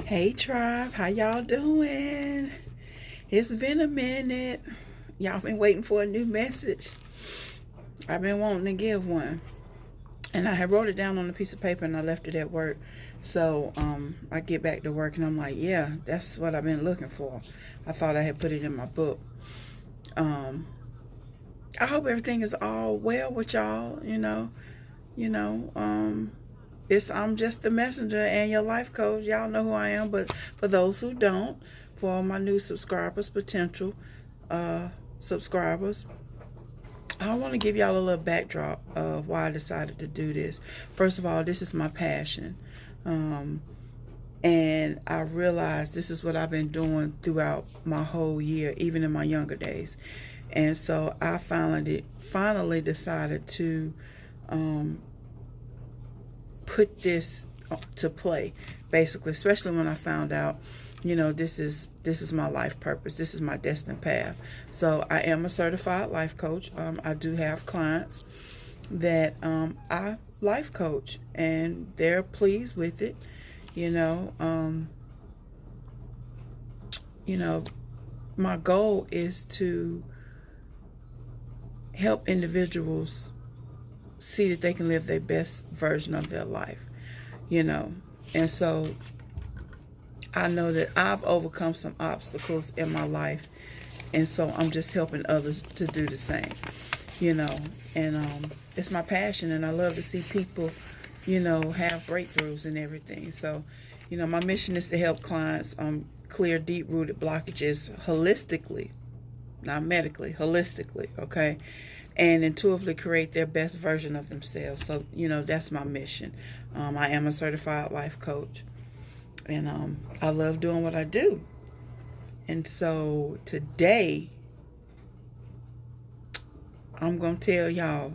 Hey tribe, how y'all doing? It's been a minute. Y'all been waiting for a new message. I've been wanting to give one. And I had wrote it down on a piece of paper and I left it at work. So I get back to work and I'm like, yeah, that's what I've been looking for. I thought I had put it in my book. I hope everything is all well with y'all, I'm just the messenger and your life coach. Y'all know who I am, but for those who don't, for all my new subscribers, potential subscribers, I want to give y'all a little backdrop of why I decided to do this. First of all, this is my passion. And I realized this is what I've been doing throughout my whole year, even in my younger days. And so I finally decided to put this to play, basically, especially when I found out, this is my life purpose. This is my destined path. So I am a certified life coach. I do have clients that I life coach, and they're pleased with it. My goal is to help individuals see that they can live their best version of their life, and so I know that I've overcome some obstacles in my life, and so I'm just helping others to do the same, and it's my passion, and I love to see people have breakthroughs and everything. So my mission is to help clients clear deep-rooted blockages holistically, not medically, holistically, okay, and intuitively create their best version of themselves. So that's my mission. I am a certified life coach, and I love doing what I do. And so today I'm gonna tell y'all,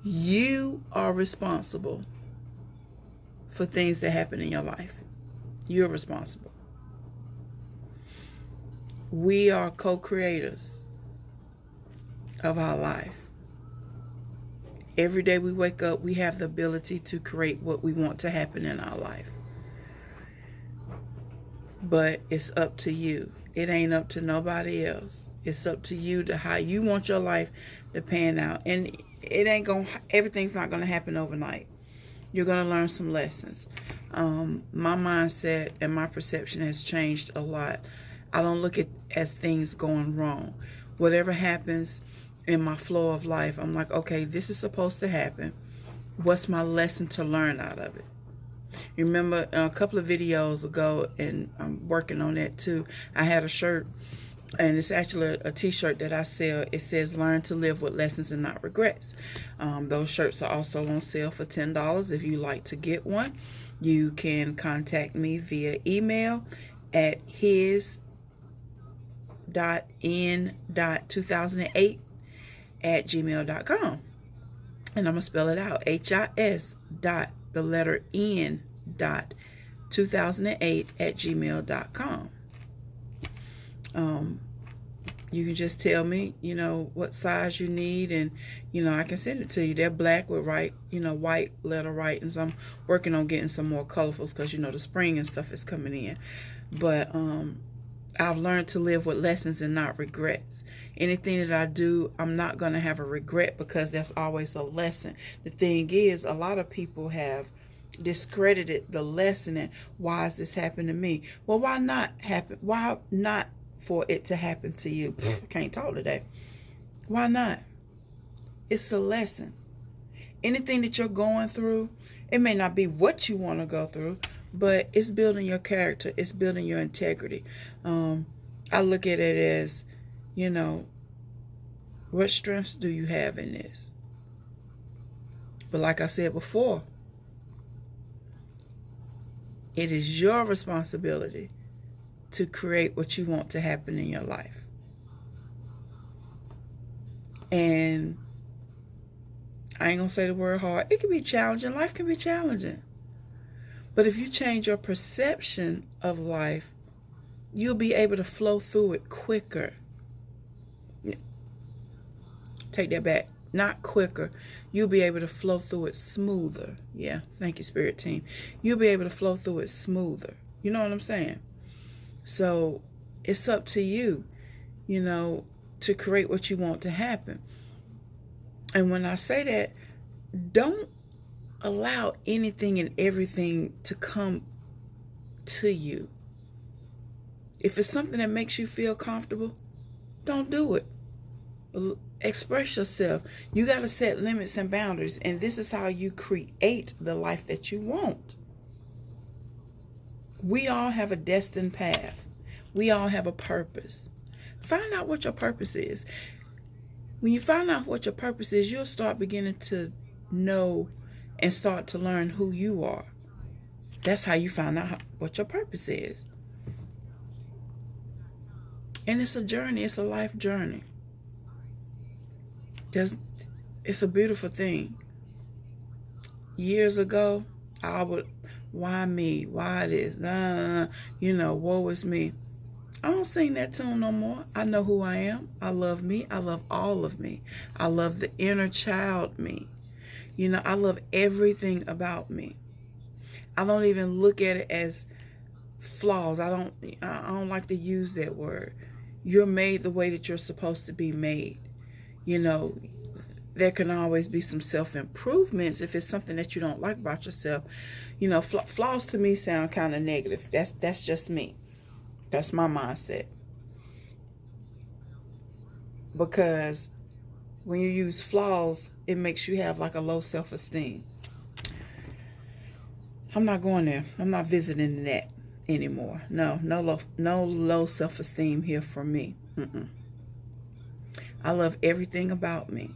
you are responsible for things that happen in your life. You're responsible. We are co-creators of our life. Every day we wake up, we have the ability to create what we want to happen in our life. But it's up to you. It ain't up to nobody else. It's up to you to how you want your life to pan out. And everything's not gonna happen overnight. You're gonna learn some lessons. My mindset and my perception has changed a lot. I don't look at as things going wrong. Whatever happens in my flow of life, I'm like, okay, this is supposed to happen. What's my lesson to learn out of it? You remember a couple of videos ago, and I'm working on that too, I had a shirt, and it's actually a t-shirt that I sell. It says, learn to live with lessons and not regrets. Those shirts are also on sale for $10. If you like to get one, you can contact me via email at his.n.2008@gmail.com. And I'm going to spell it out. HIS dot the letter N dot 2008@gmail.com. You can just tell me, what size you need, and, I can send it to you. They're black with white letter writings. I'm working on getting some more colorfuls because, the spring and stuff is coming in. But I've learned to live with lessons and not regrets. Anything that I do, I'm not going to have a regret, because that's always a lesson. The thing is, a lot of people have discredited the lesson, and why is this happening to me? Well, why not for it to happen to you? I can't talk today. Why not? It's a lesson. Anything that you're going through, it may not be what you want to go through, but it's building your character. It's building your integrity. I look at it as, what strengths do you have in this? But like I said before, it is your responsibility to create what you want to happen in your life. And I ain't gonna say the word hard. It can be challenging. Life can be challenging. But if you change your perception of life, you'll be able to flow through it quicker. Take that back. not quicker. You'll be able to flow through it smoother. Yeah, thank you, Spirit Team. You'll be able to flow through it smoother. You know what I'm saying? So it's up to you, to create what you want to happen. And when I say that, don't allow anything and everything to come to you. If it's something that makes you feel comfortable, don't do it. Express yourself. You got to set limits and boundaries, and this is how you create the life that you want. We all have a destined path. We all have a purpose. Find out what your purpose is. When you find out what your purpose is, you'll start beginning to know and start to learn who you are. That's how you find out what your purpose is. And it's a journey. It's a life journey. It's a beautiful thing. Years ago, I would, why me? Why this? Woe is me. I don't sing that tune no more. I know who I am. I love me. I love all of me. I love the inner child me. I love everything about me. I don't even look at it as flaws. I don't like to use that word. You're made the way that you're supposed to be made. There can always be some self-improvements if it's something that you don't like about yourself. Flaws to me sound kind of negative. That's just me. That's my mindset. Because when you use flaws, it makes you have like a low self-esteem. I'm not going there. I'm not visiting that anymore. No low self-esteem here for me. I love everything about me.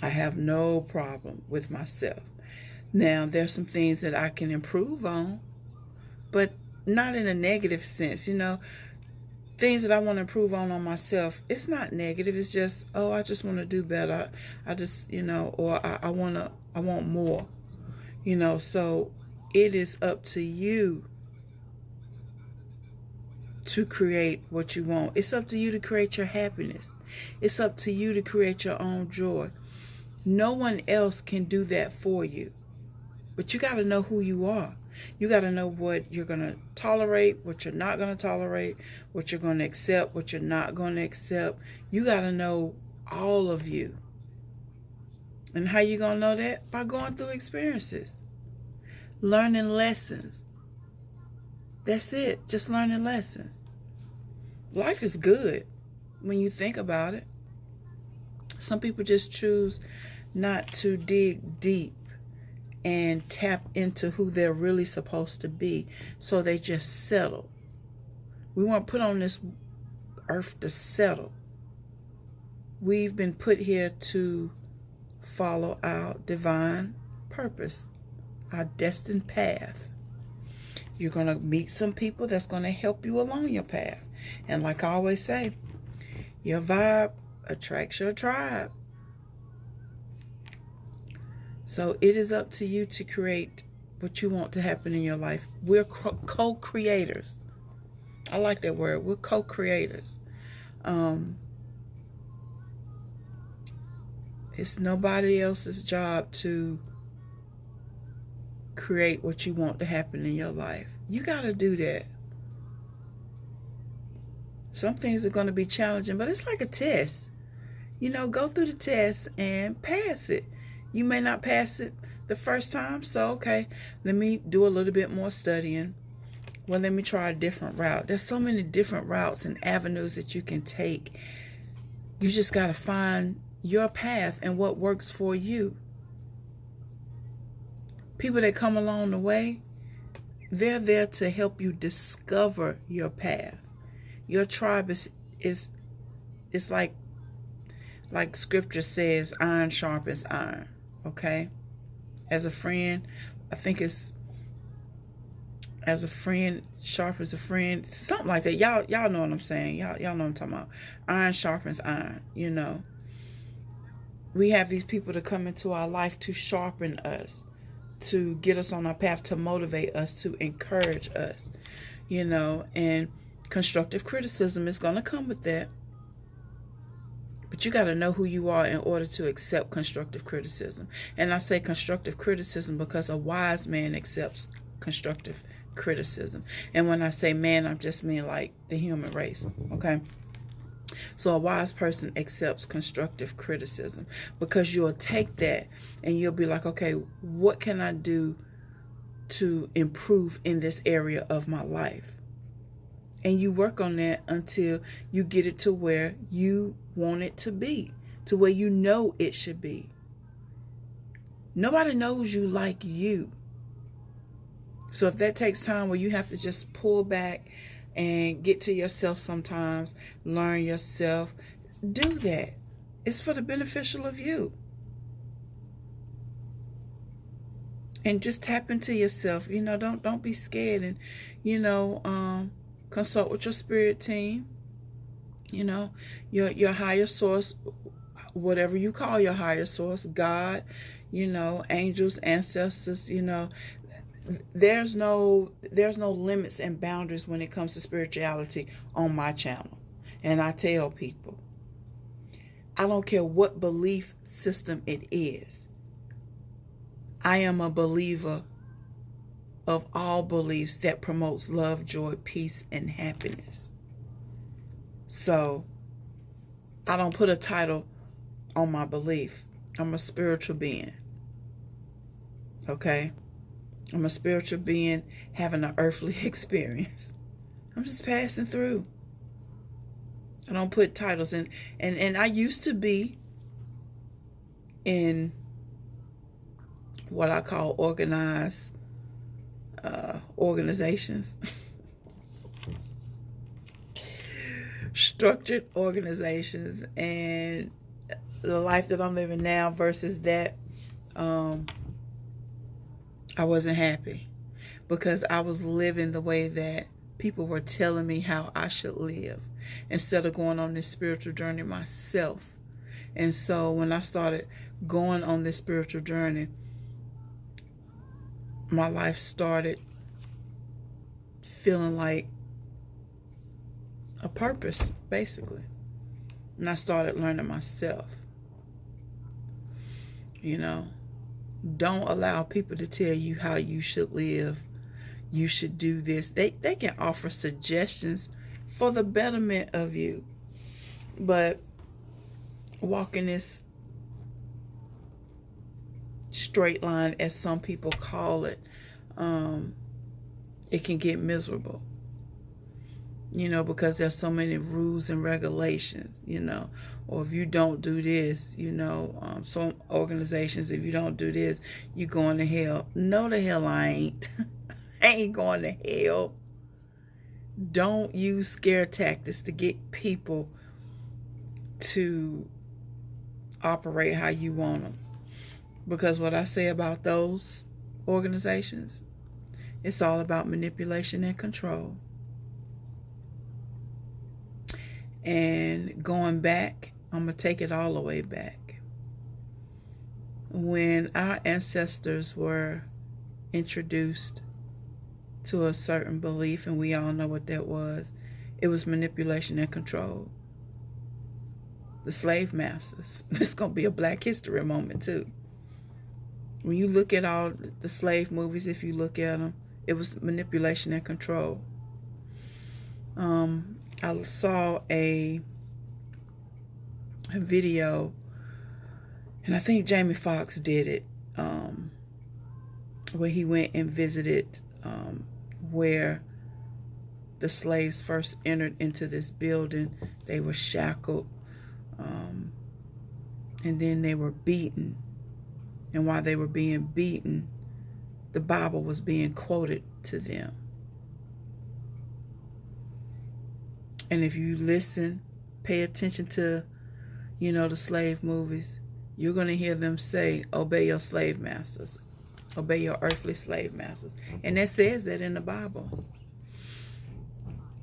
I have no problem with myself. Now, there's some things that I can improve on, but not in a negative sense. Things that I want to improve on myself, it's not negative. It's just, I just want to do better. I just, or I want more. So it is up to you to create what you want. It's up to you to create your happiness. It's up to you to create your own joy. No one else can do that for you. But you got to know who you are. You got to know what you're going to tolerate, what you're not going to tolerate, what you're going to accept, what you're not going to accept. You got to know all of you. And how you going to know that? By going through experiences. Learning lessons. That's it. Just learning lessons. Life is good when you think about it. Some people just choose not to dig deep and tap into who they're really supposed to be. So they just settle. We weren't put on this earth to settle. We've been put here to follow our divine purpose, our destined path. You're going to meet some people that's going to help you along your path. And like I always say, your vibe attracts your tribe. So it is up to you to create what you want to happen in your life. We're co-creators. I like that word. We're co-creators. It's nobody else's job to create what you want to happen in your life. You got to do that. Some things are going to be challenging, but it's like a test. Go through the test and pass it. You may not pass it the first time, so okay, let me do a little bit more studying. Well, let me try a different route. There's so many different routes and avenues that you can take. You just got to find your path and what works for you. People that come along the way, they're there to help you discover your path. Your tribe is like scripture says, iron sharpens iron. Okay? As a friend, I think it's as a friend sharpens a friend. Something like that. Y'all know what I'm saying. Y'all know what I'm talking about. Iron sharpens iron, We have these people to come into our life to sharpen us, to get us on our path, to motivate us, to encourage us, and constructive criticism is going to come with that. But you got to know who you are in order to accept constructive criticism. And I say constructive criticism because a wise man accepts constructive criticism. And when I say man, I just mean like the human race. Okay? So a wise person accepts constructive criticism because you'll take that and you'll be like, okay, what can I do to improve in this area of my life? And you work on that until you get it to where you want it to be, to where you know it should be. Nobody knows you like you. So if that takes time where you have to just pull back and get to yourself sometimes, learn yourself, do that. It's for the beneficial of you. And just tap into yourself. Don't be scared, and consult with your spirit team. Your higher source, whatever you call your higher source, God, angels, ancestors, there's no limits and boundaries when it comes to spirituality on my channel. And I tell people, I don't care what belief system it is. I am a believer of all beliefs that promotes love, joy, peace, and happiness. So I don't put a title on my belief. I'm a spiritual being. Okay? I'm a spiritual being having an earthly experience. I'm just passing through. I don't put titles in. And I used to be in what I call organizations. Structured organizations. And the life that I'm living now versus that, I wasn't happy because I was living the way that people were telling me how I should live instead of going on this spiritual journey myself. And so when I started going on this spiritual journey, my life started feeling like a purpose, basically. And I started learning myself. Don't allow people to tell you how you should live. You should do this. They can offer suggestions for the betterment of you. But walking this straight line, as some people call it, it can get miserable. Because there's so many rules and regulations, or if you don't do this, some organizations, if you don't do this, you're going to hell. No, the hell I ain't. I ain't going to hell. Don't use scare tactics to get people to operate how you want them. Because what I say about those organizations, it's all about manipulation and control. And going back, I'm going to take it all the way back. When our ancestors were introduced to a certain belief, and we all know what that was, it was manipulation and control. The slave masters. It's going to be a Black History moment too. When you look at all the slave movies, if you look at them, it was manipulation and control. I saw a video, and I think Jamie Foxx did it, where he went and visited where the slaves first entered into this building. They were shackled, and then they were beaten. And while they were being beaten, the Bible was being quoted to them. And if you listen, pay attention to, the slave movies, you're going to hear them say, obey your slave masters. Obey your earthly slave masters. And that says that in the Bible.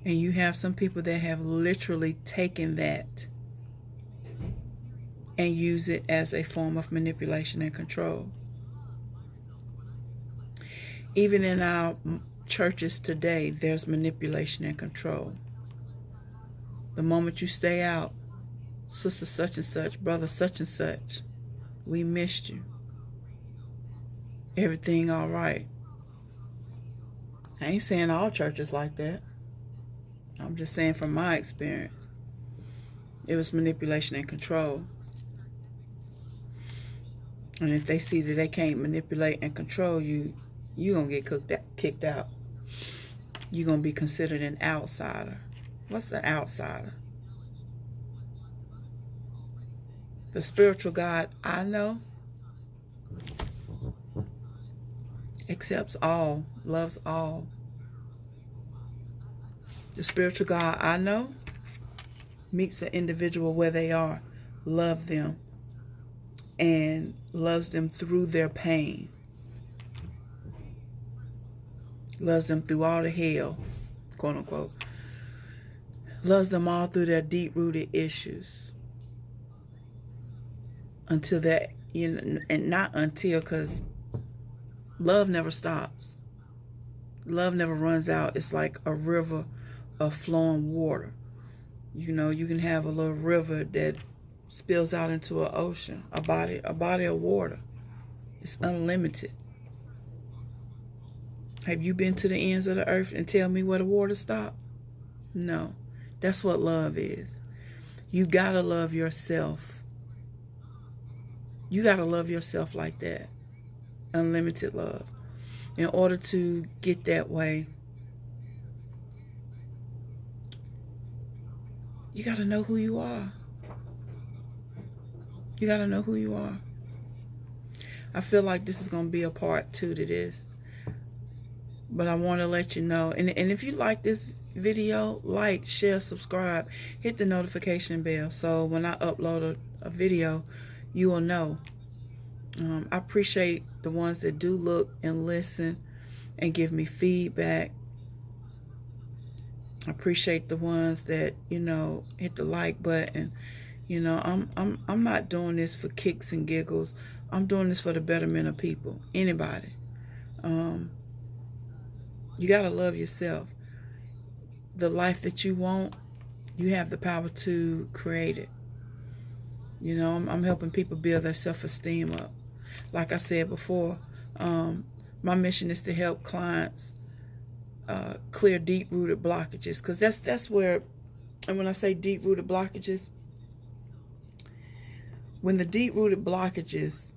And you have some people that have literally taken that and use it as a form of manipulation and control. Even in our churches today, there's manipulation and control. The moment you stay out, sister such and such, brother such and such, we missed you. Everything all right? I ain't saying all churches like that. I'm just saying from my experience, it was manipulation and control. And if they see that they can't manipulate and control you, you're going to get kicked out. You're going to be considered an outsider. What's an outsider? The spiritual God I know accepts all, loves all. The spiritual God I know meets an individual where they are, loves them, and loves them through their pain. Loves them through all the hell, quote unquote. Loves them all through their deep-rooted issues. Until that, and not until, because love never stops. Love never runs out. It's like a river of flowing water. You can have a little river that spills out into an ocean, a body of water. It's unlimited. Have you been to the ends of the earth and tell me where the water stops? No. That's what love is. You gotta love yourself. You gotta love yourself like that. Unlimited love. In order to get that way, you gotta know who you are. You gotta know who you are. I feel like this is gonna be a part 2 to this. But I want to let you know, and if you like this video, like, share, subscribe, hit the notification bell, so when I upload a video, you will know. I appreciate the ones that do look and listen and give me feedback. I appreciate the ones that, hit the like button. I'm not doing this for kicks and giggles. I'm doing this for the betterment of people. Anybody. You got to love yourself. The life that you want, you have the power to create it. I'm helping people build their self-esteem up. Like I said before, my mission is to help clients clear deep-rooted blockages. Because that's where, and when I say deep-rooted blockages, when the deep-rooted blockages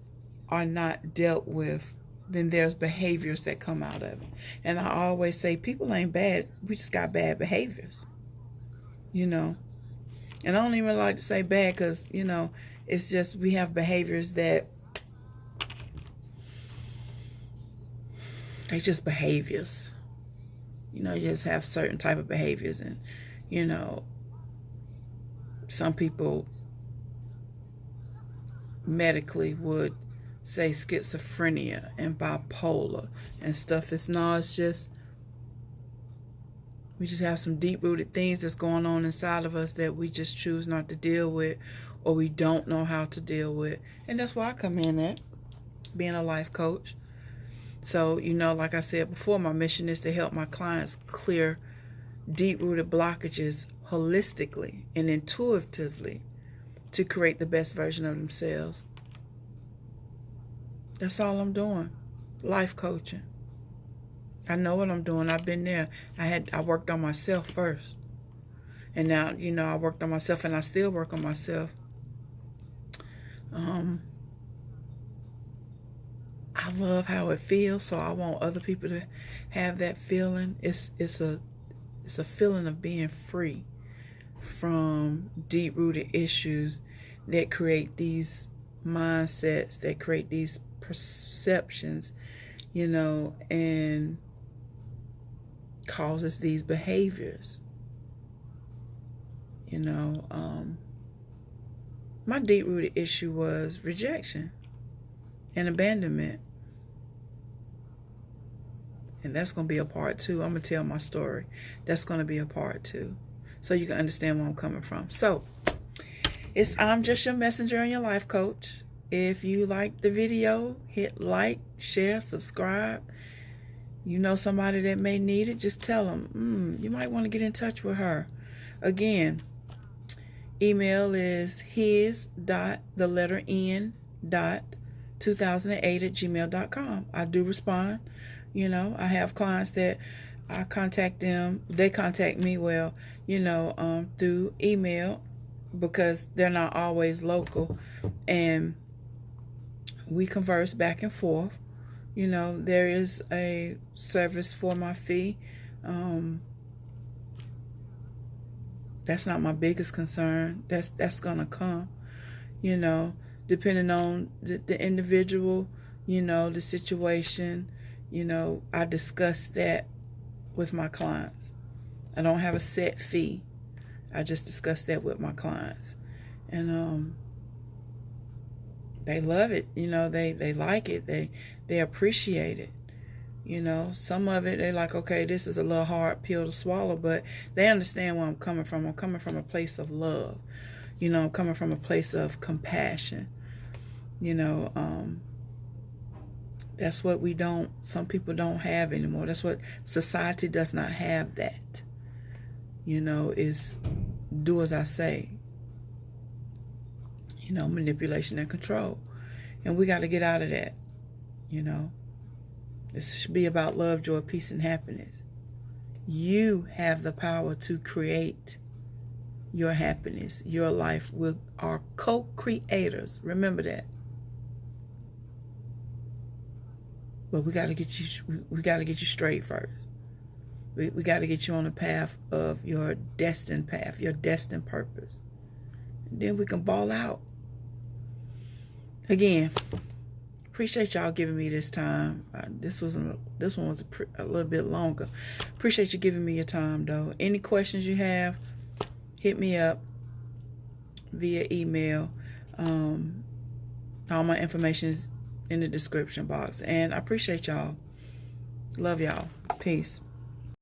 are not dealt with, then there's behaviors that come out of it. And I always say, people ain't bad. We just got bad behaviors. And I don't even like to say bad because, it's just we have behaviors that, they just behaviors. You just have certain type of behaviors. And, some people medically would say schizophrenia and bipolar and stuff. It's just we just have some deep-rooted things that's going on inside of us that we just choose not to deal with, or we don't know how to deal with. And that's why I come in at being a life coach. So, like I said before, my mission is to help my clients clear deep-rooted blockages holistically and intuitively to create the best version of themselves. That's all I'm doing. Life coaching. I know what I'm doing. I've been there. I worked on myself first. And now, I worked on myself, and I still work on myself. I love how it feels, so I want other people to have that feeling. It's a feeling of being free from deep-rooted issues that create these mindsets, that create these perceptions, and causes these behaviors. My deep-rooted issue was rejection and abandonment. And that's going to be a part 2. I'm going to tell my story. That's going to be a part 2. So you can understand where I'm coming from. So, I'm just your messenger and your life coach. If you like the video, hit like, share, subscribe. Somebody that may need it, just tell them, you might want to get in touch with her. Again, Email is his dot the letter N dot 2008 @gmail.com. I do respond. You know, I have clients that I contact them. They contact me, well, you know, through email, because they're not always local, and we converse back and forth. You know, there is a service for my fee. That's not my biggest concern. That's gonna come, you know, depending on the individual, you know, the situation. You know, I discuss that with my clients. I don't have a set fee. I just discuss that with my clients, and they love it. You know, they like it. They appreciate it. You know, some of it, they're like, okay, this is a little hard pill to swallow, but they understand where I'm coming from. I'm coming from a place of love. You know, I'm coming from a place of compassion. You know, that's what some people don't have anymore. That's what society does not have, that. You know, is do as I say. You know, manipulation and control. And we got to get out of that, you know. This should be about love, joy, peace, and happiness. You have the power to create your happiness, your life. We are co-creators. Remember that. But we got to get you straight first. We got to get you on the path of your destined path, your destined purpose. And then we can ball out. Again, appreciate y'all giving me this time. This one was a little bit longer. Appreciate you giving me your time, though. Any questions you have, hit me up via email. All my information is in the description box. And I appreciate y'all. Love y'all. Peace.